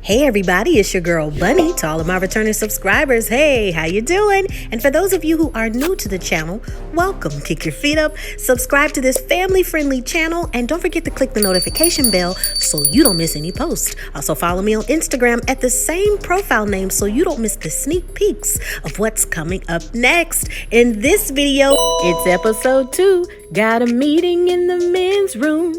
Hey everybody, it's your girl Bunny. To all of my returning subscribers, hey, how you doing? And for those of you who are new to the channel, welcome. Kick your feet up, subscribe to this family-friendly channel, and don't forget to click the notification bell so you don't miss any posts. Also follow me on Instagram at the same profile name so you don't miss the sneak peeks of what's coming up next. In this video, it's episode 2, got a meeting in the men's room.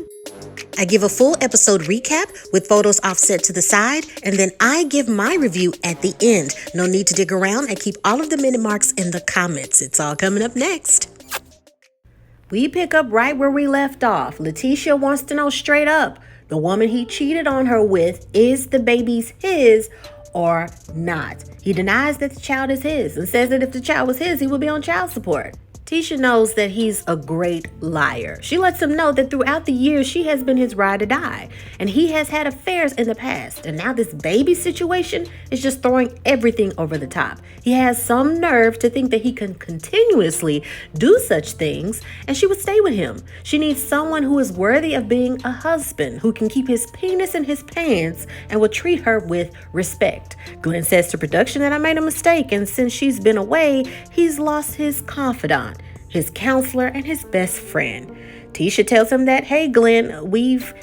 I give a full episode recap with photos offset to the side, and then I give my review at the end. No need to dig around. I keep all of the minute marks in the comments. It's all coming up next. We pick up right where we left off. Lateshia wants to know straight up, the woman he cheated on her with, is the baby's his or not? He denies that the child is his and says that if the child was his, he would be on child support. Tisha knows that he's a great liar. She lets him know that throughout the years she has been his ride or die, and he has had affairs in the past, and now this baby situation is just throwing everything over the top. He has some nerve to think that he can continuously do such things, and she would stay with him. She needs someone who is worthy of being a husband, who can keep his penis in his pants and will treat her with respect. Glenn says to production that I made a mistake, and since she's been away, he's lost his confidant, his counselor, and his best friend. Tisha tells him that, hey Glenn, we've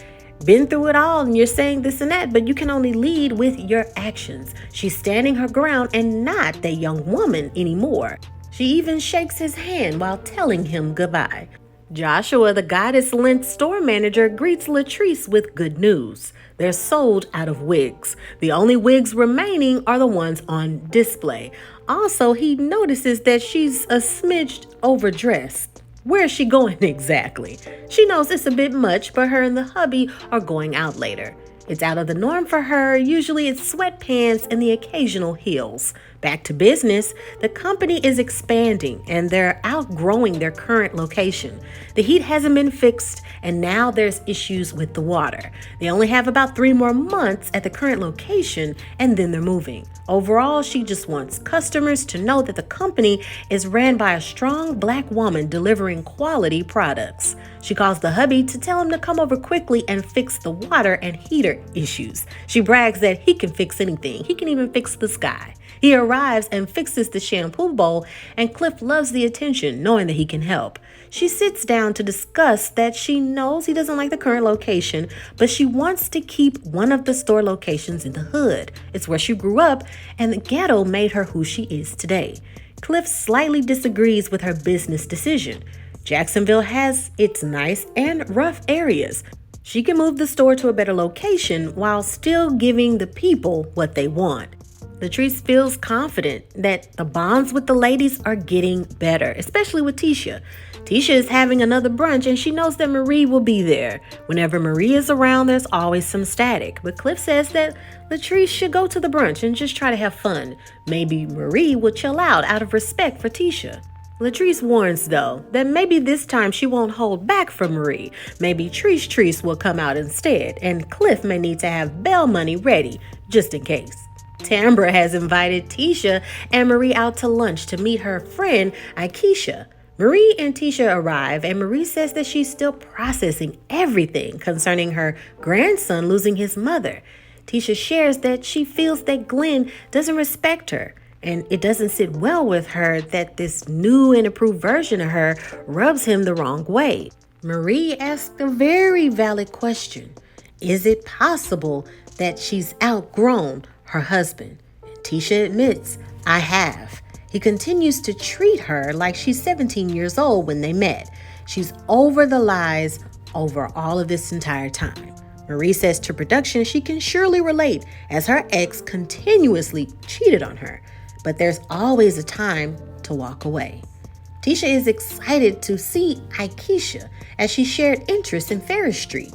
been through it all and you're saying this and that, but you can only lead with your actions. She's standing her ground and not that young woman anymore. She even shakes his hand while telling him goodbye. Joshua, the Goddess Length store manager, greets Latrice with good news. They're sold out of wigs. The only wigs remaining are the ones on display. Also, he notices that she's a smidge overdressed. Where is she going exactly? She knows it's a bit much, but her and the hubby are going out later. It's out of the norm for her. Usually it's sweatpants and the occasional heels. Back to business, the company is expanding and they're outgrowing their current location. The heat hasn't been fixed and now there's issues with the water. They only have about 3 more months at the current location and then they're moving. Overall, she just wants customers to know that the company is ran by a strong Black woman delivering quality products. She calls the hubby to tell him to come over quickly and fix the water and heater issues. She brags that he can fix anything. He can even fix the sky. He arrives and fixes the shampoo bowl, and Cliff loves the attention, knowing that he can help. She sits down to discuss that she knows he doesn't like the current location, but she wants to keep one of the store locations in the hood. It's where she grew up, and the ghetto made her who she is today. Cliff slightly disagrees with her business decision. Jacksonville has its nice and rough areas. She can move the store to a better location while still giving the people what they want. Latrice feels confident that the bonds with the ladies are getting better, especially with Tisha. Tisha is having another brunch and she knows that Marie will be there. Whenever Marie is around, there's always some static. But Cliff says that Latrice should go to the brunch and just try to have fun. Maybe Marie will chill out of respect for Tisha. Latrice warns, though, that maybe this time she won't hold back from Marie. Maybe Trice will come out instead, and Cliff may need to have Belle money ready, just in case. Tambra has invited Tisha and Marie out to lunch to meet her friend, Akeisha. Marie and Tisha arrive, and Marie says that she's still processing everything concerning her grandson losing his mother. Tisha shares that she feels that Glenn doesn't respect her, and it doesn't sit well with her that this new and improved version of her rubs him the wrong way. Marie asks a very valid question. Is it possible that she's outgrown her husband? Tisha admits, I have. He continues to treat her like she's 17 years old when they met. She's over the lies over all of this entire time. Marie says to production she can surely relate as her ex continuously cheated on her, but there's always a time to walk away. Tisha is excited to see Akeisha as she shared interest in Ferris Street.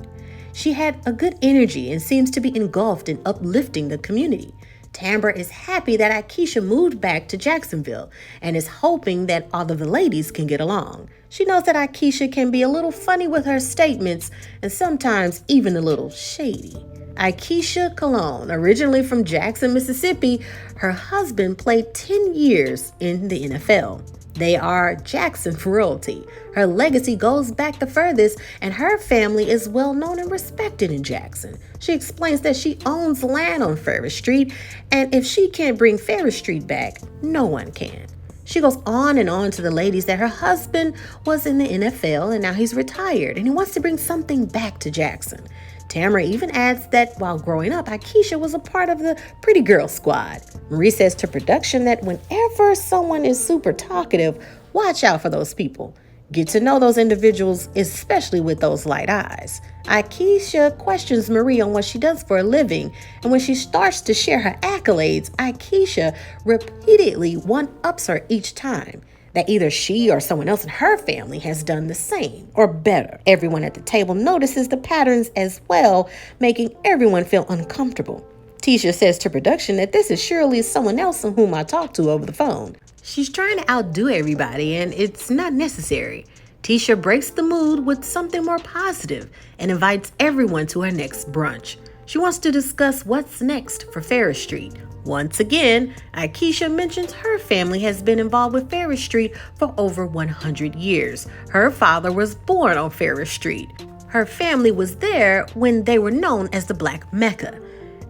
She had a good energy and seems to be engulfed in uplifting the community. Tambra is happy that Akeisha moved back to Jacksonville and is hoping that all of the ladies can get along. She knows that Akeisha can be a little funny with her statements and sometimes even a little shady. Akeisha Cologne, originally from Jackson, Mississippi, her husband played 10 years in the NFL. They are Jackson royalty. Her legacy goes back the furthest, and her family is well known and respected in Jackson. She explains that she owns land on Ferris Street, and if she can't bring Ferris Street back, no one can. She goes on and on to the ladies that her husband was in the NFL and now he's retired and he wants to bring something back to Jackson. Tamara even adds that while growing up, Akeisha was a part of the Pretty Girl Squad. Marie says to production that whenever someone is super talkative, watch out for those people. Get to know those individuals, especially with those light eyes. Akeisha questions Marie on what she does for a living, and when she starts to share her accolades, Akeisha repeatedly one-ups her each time. That either she or someone else in her family has done the same or better. Everyone at the table notices the patterns as well, making everyone feel uncomfortable. Tisha says to production that this is surely someone else whom I talked to over the phone. She's trying to outdo everybody, and it's not necessary. Tisha breaks the mood with something more positive and invites everyone to her next brunch. She wants to discuss what's next for Ferris Street. Once again, Akeisha mentions her family has been involved with Ferris Street for over 100 years. Her father was born on Ferris Street. Her family was there when they were known as the Black Mecca.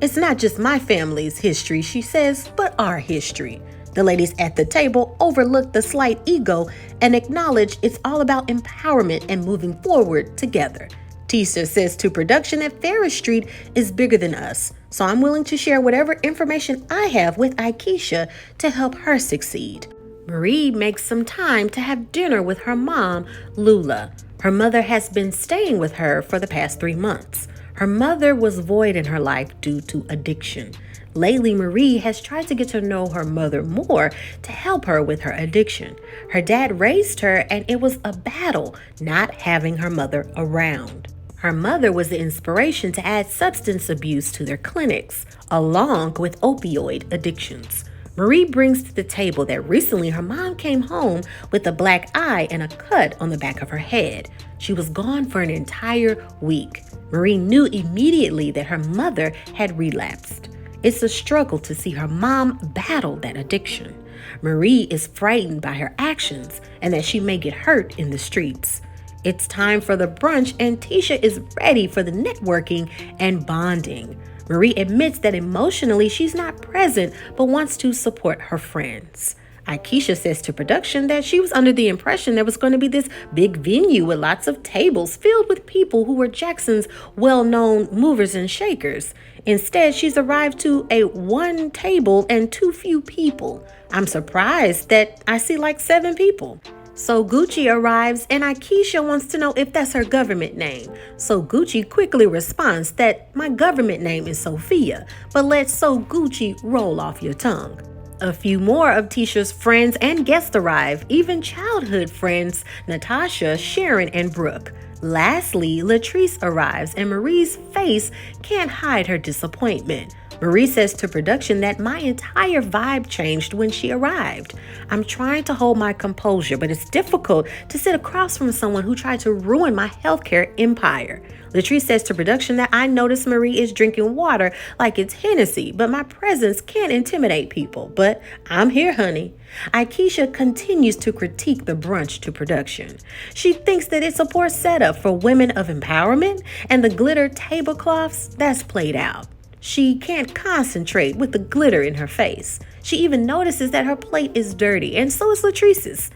It's not just my family's history, she says, but our history. The ladies at the table overlook the slight ego and acknowledge it's all about empowerment and moving forward together. Tisha says to production that Ferris Street is bigger than us, so I'm willing to share whatever information I have with Akeisha to help her succeed. Marie makes some time to have dinner with her mom, Lula. Her mother has been staying with her for the past 3 months. Her mother was void in her life due to addiction. Lately, Marie has tried to get to know her mother more to help her with her addiction. Her dad raised her, and it was a battle not having her mother around. Her mother was the inspiration to add substance abuse to their clinics, along with opioid addictions. Marie brings to the table that recently her mom came home with a black eye and a cut on the back of her head. She was gone for an entire week. Marie knew immediately that her mother had relapsed. It's a struggle to see her mom battle that addiction. Marie is frightened by her actions and that she may get hurt in the streets. It's time for the brunch, and Tisha is ready for the networking and bonding. Marie admits that emotionally she's not present but wants to support her friends. Akeisha says to production that she was under the impression there was going to be this big venue with lots of tables filled with people who were Jackson's well-known movers and shakers. Instead, she's arrived to a one table and too few people. I'm surprised that I see like 7 people. So Gucci arrives, and Akeisha wants to know if that's her government name. So Gucci quickly responds that my government name is Sophia, but let So Gucci roll off your tongue. A few more of Tisha's friends and guests arrive, even childhood friends Natasha, Sharon, and Brooke. Lastly, Latrice arrives, and Marie's face can't hide her disappointment. Marie says to production that my entire vibe changed when she arrived. I'm trying to hold my composure, but it's difficult to sit across from someone who tried to ruin my healthcare empire. Latrice says to production that I notice Marie is drinking water like it's Hennessy, but my presence can't intimidate people. But I'm here, honey. Akeisha continues to critique the brunch to production. She thinks that it's a poor setup for women of empowerment, and the glitter tablecloths, that's played out. She can't concentrate with the glitter in her face. She even notices that her plate is dirty, and so is Latrice's.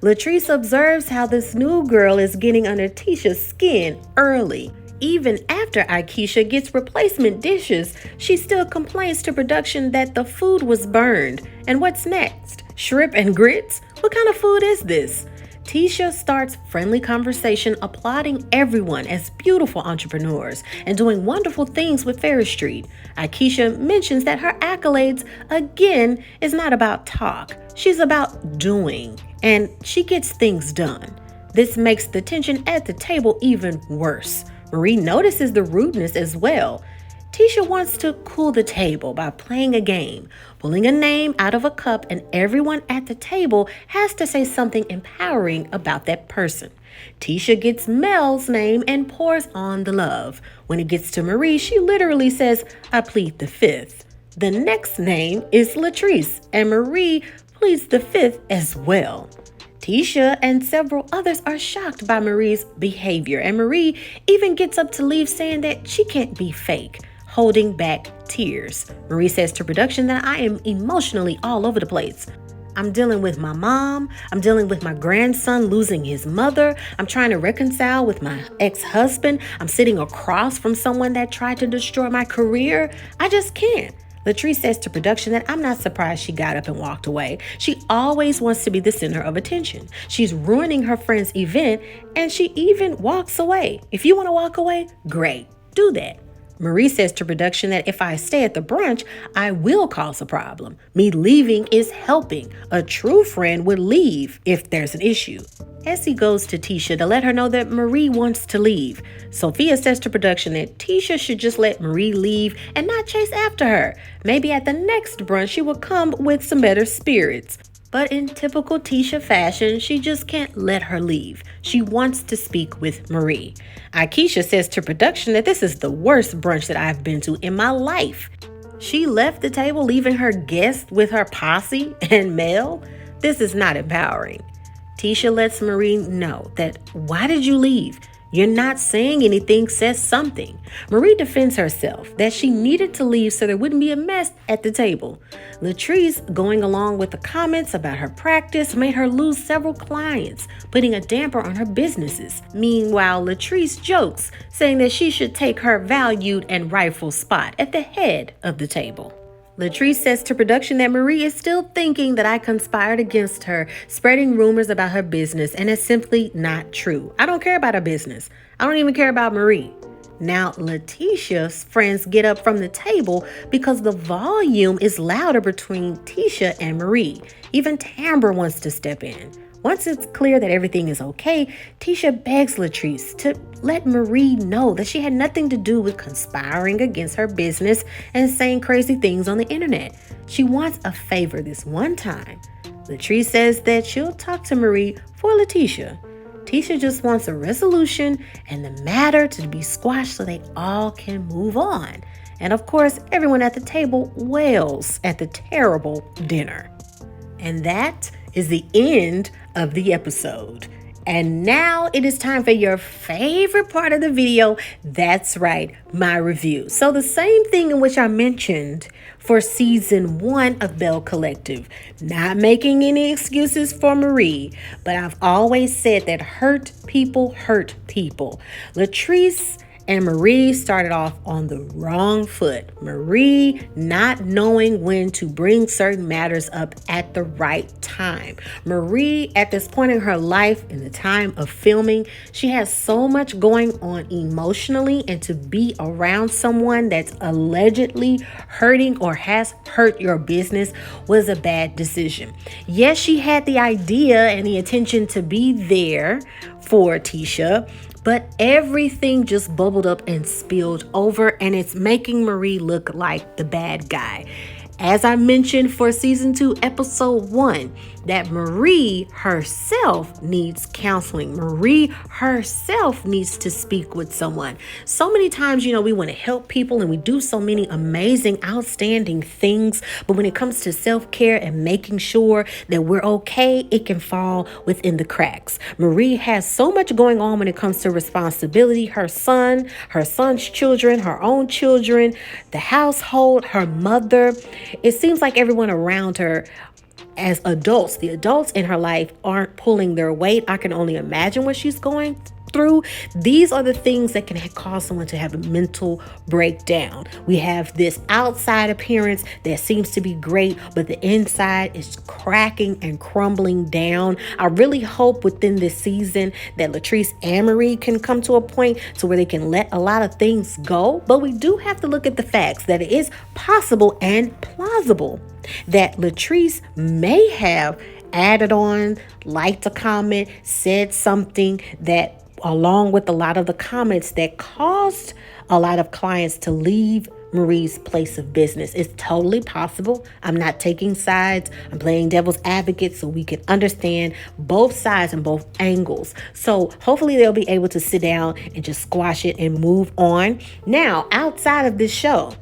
Latrice observes how this new girl is getting under Tisha's skin early. Even after Akeisha gets replacement dishes, she still complains to production that the food was burned. And what's next? Shrimp and grits? What kind of food is this? Tisha starts friendly conversation applauding everyone as beautiful entrepreneurs and doing wonderful things with Ferris Street. Akeisha mentions that her accolades, again, is not about talk. She's about doing, and she gets things done. This makes the tension at the table even worse. Marie notices the rudeness as well. Tisha wants to cool the table by playing a game, pulling a name out of a cup, and everyone at the table has to say something empowering about that person. Tisha gets Mel's name and pours on the love. When it gets to Marie, she literally says, I plead the 5th. The next name is Latrice, and Marie pleads the 5th as well. Tisha and several others are shocked by Marie's behavior, and Marie even gets up to leave saying that she can't be fake, holding back tears. Marie says to production that I am emotionally all over the place. I'm dealing with my mom. I'm dealing with my grandson losing his mother. I'm trying to reconcile with my ex-husband. I'm sitting across from someone that tried to destroy my career. I just can't. Latrice says to production that I'm not surprised she got up and walked away. She always wants to be the center of attention. She's ruining her friend's event, and she even walks away. If you want to walk away, great. Do that. Marie says to production that if I stay at the brunch, I will cause a problem. Me leaving is helping. A true friend would leave if there's an issue. Essie goes to Tisha to let her know that Marie wants to leave. Sophia says to production that Tisha should just let Marie leave and not chase after her. Maybe at the next brunch she will come with some better spirits. But in typical Tisha fashion, she just can't let her leave. She wants to speak with Marie. Akeisha says to production that this is the worst brunch that I've been to in my life. She left the table leaving her guests with her posse and Mel. This is not empowering. Tisha lets Marie know that, why did you leave? You're not saying anything, says something. Marie defends herself that she needed to leave so there wouldn't be a mess at the table. Latrice, going along with the comments about her practice, made her lose several clients, putting a damper on her businesses. Meanwhile, Latrice jokes, saying that she should take her valued and rightful spot at the head of the table. Latrice says to production that Marie is still thinking that I conspired against her, spreading rumors about her business, and it's simply not true. I don't care about her business. I don't even care about Marie. Now, Lateshia's friends get up from the table because the volume is louder between Tisha and Marie. Even Tamber wants to step in. Once it's clear that everything is okay, Tisha begs Latrice to let Marie know that she had nothing to do with conspiring against her business and saying crazy things on the internet. She wants a favor this one time. Latrice says that she'll talk to Marie for Latesha. Tisha just wants a resolution and the matter to be squashed so they all can move on. And of course, everyone at the table wails at the terrible dinner. And that is the end of the episode. And now it is time for your favorite part of the video. That's right, my review. So the same thing in which I mentioned for season 1 of Belle Collective. Not making any excuses for Marie, but I've always said that hurt people hurt people. Latrice and Marie started off on the wrong foot. Marie not knowing when to bring certain matters up at the right time. Marie, at this point in her life, in the time of filming, she has so much going on emotionally, and to be around someone that's allegedly hurting or has hurt your business was a bad decision. Yes, she had the idea and the intention to be there for Tisha, but everything just bubbled up and spilled over, and it's making Marie look like the bad guy. As I mentioned for season 2, episode 1, that Marie herself needs counseling. Marie herself needs to speak with someone. So many times, we want to help people and we do so many amazing, outstanding things. But when it comes to self-care and making sure that we're okay, it can fall within the cracks. Marie has so much going on when it comes to responsibility. Her son, her son's children, her own children, the household, her mother. It seems like everyone around her as adults, the adults in her life aren't pulling their weight. I can only imagine what she's going through. These are the things that can cause someone to have a mental breakdown. We have this outside appearance that seems to be great, but the inside is cracking and crumbling down. I really hope within this season that Latrice and Marie can come to a point to where they can let a lot of things go. But we do have to look at the facts that it is possible and plausible that Latrice may have added on, liked a comment, said something that, along with a lot of the comments that caused a lot of clients to leave Marie's place of business. It's totally possible. I'm not taking sides. I'm playing devil's advocate so we can understand both sides and both angles. So hopefully they'll be able to sit down and just squash it and move on. Now, outside of this show,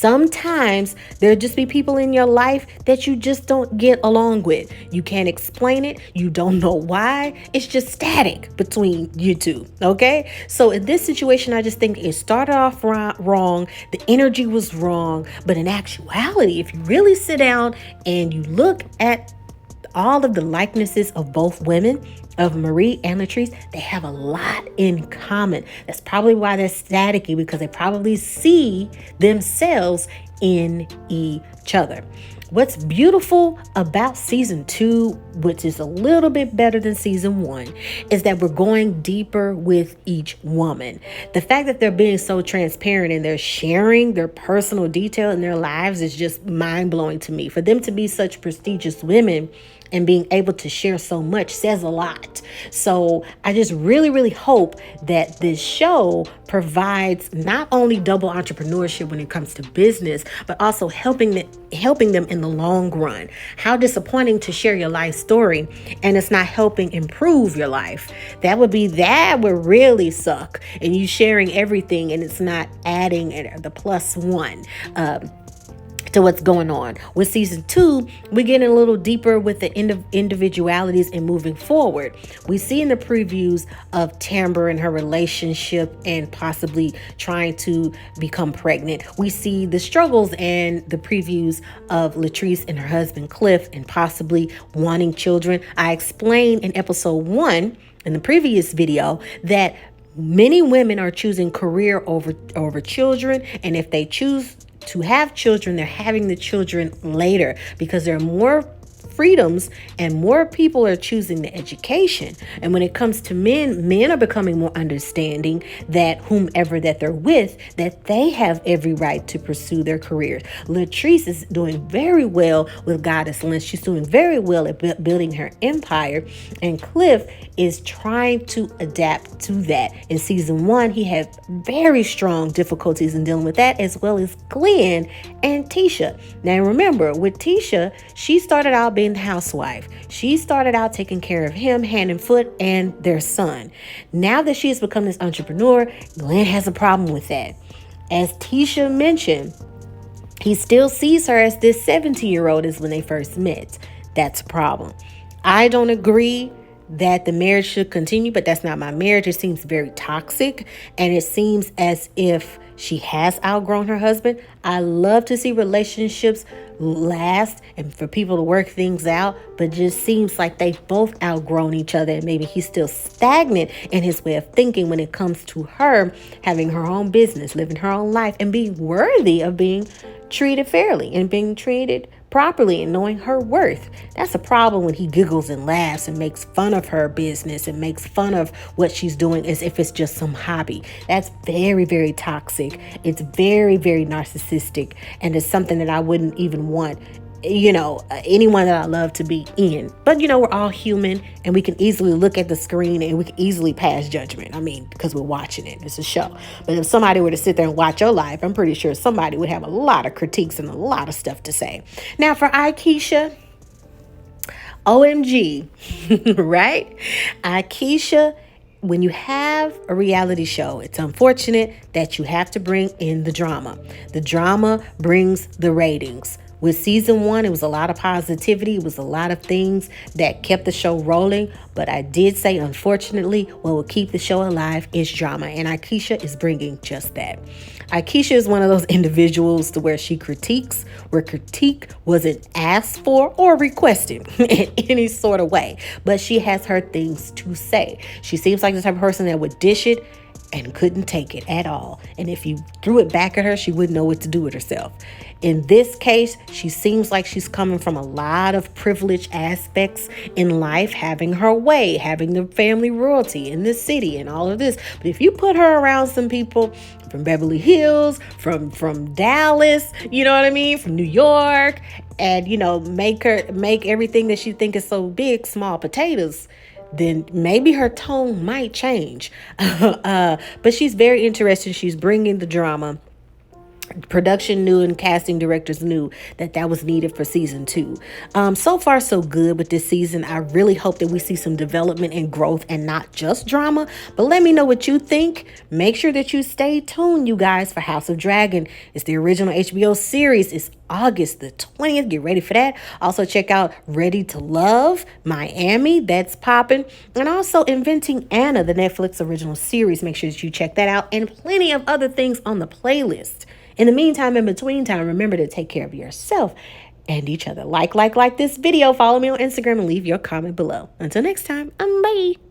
Sometimes there'll just be people in your life that you just don't get along with. You can't explain it. You don't know why. It's just static between you two. Okay. So in this situation, I just think it started off wrong. The energy was wrong. But in actuality, if you really sit down and you look at all of the likenesses of both women, of Marie and Latrice, they have a lot in common. That's probably why they're staticky, because they probably see themselves in each other. What's beautiful about season 2, which is a little bit better than season 1, is that we're going deeper with each woman. The fact that they're being so transparent and they're sharing their personal detail in their lives is just mind-blowing to me. For them to be such prestigious women and being able to share so much says a lot. So I just really, really hope that this show provides not only double entrepreneurship when it comes to business, but also helping them in the long run. How disappointing to share your life story and it's not helping improve your life. That would really suck. And you sharing everything and it's not adding the plus one to what's going on. With season 2, we're getting a little deeper with the individualities and moving forward. We see in the previews of Tamber and her relationship and possibly trying to become pregnant. We see the struggles and the previews of Latrice and her husband Cliff and possibly wanting children. I explained in episode 1 in the previous video that many women are choosing career over children, and if they choose to have children, they're having the children later because there are more freedoms and more people are choosing the education. And when it comes to men are becoming more understanding that whomever that they're with, that they have every right to pursue their careers. Latrice is doing very well with Goddess Lynch. She's doing very well at building her empire. And Cliff is trying to adapt to that. In season 1, he had very strong difficulties in dealing with that, as well as Glenn and Tisha. Now remember, with Tisha, she started out being the housewife. She started out taking care of him, hand and foot, and their son. Now that she has become this entrepreneur, Glenn has a problem with that. As Tisha mentioned, he still sees her as this 17-year-old as when they first met. That's a problem. I don't agree that the marriage should continue, but that's not my marriage. It seems very toxic, and it seems as if she has outgrown her husband. I love to see relationships last and for people to work things out, but just seems like they've both outgrown each other, and maybe he's still stagnant in his way of thinking when it comes to her having her own business, living her own life, and being worthy of being treated fairly and being treated properly and knowing her worth. That's a problem when he giggles and laughs and makes fun of her business and makes fun of what she's doing as if it's just some hobby. That's very, very toxic. It's very, very narcissistic, and it's something that I wouldn't even want anyone that I love to be in. But we're all human, and we can easily look at the screen and we can easily pass judgment. I mean, because we're watching it. It's a show. But if somebody were to sit there and watch your life, I'm pretty sure somebody would have a lot of critiques and a lot of stuff to say. Now for Akeisha, OMG, right? Akeisha, when you have a reality show, it's unfortunate that you have to bring in the drama. The drama brings the ratings. With season 1, it was a lot of positivity. It was a lot of things that kept the show rolling. But I did say, unfortunately, what will keep the show alive is drama. And Akeisha is bringing just that. Akeisha is one of those individuals to where she critiques where critique wasn't asked for or requested in any sort of way. But she has her things to say. She seems like the type of person that would dish it and couldn't take it at all. And if you threw it back at her, she wouldn't know what to do with herself. In this case, she seems like she's coming from a lot of privileged aspects in life, having her way, having the family royalty in the city and all of this. But if you put her around some people from Beverly Hills, from Dallas, you know what I mean, from New York, and make everything that she think is so big small potatoes, then maybe her tone might change. But she's very interesting. She's bringing the drama. production knew and casting directors knew that that was needed for season 2. So far so good with this season. I really hope that we see some development and growth and not just drama. But let me know what you think. Make sure that you stay tuned, you guys, for House of Dragon. It's the original HBO series. It's August the 20th. Get ready for that. Also check out Ready to Love Miami. That's popping. And also Inventing Anna, the Netflix original series. Make sure that you check that out, and plenty of other things on the playlist. In the meantime, in between time, remember to take care of yourself and each other. Like this video. Follow me on Instagram and leave your comment below. Until next time, bye.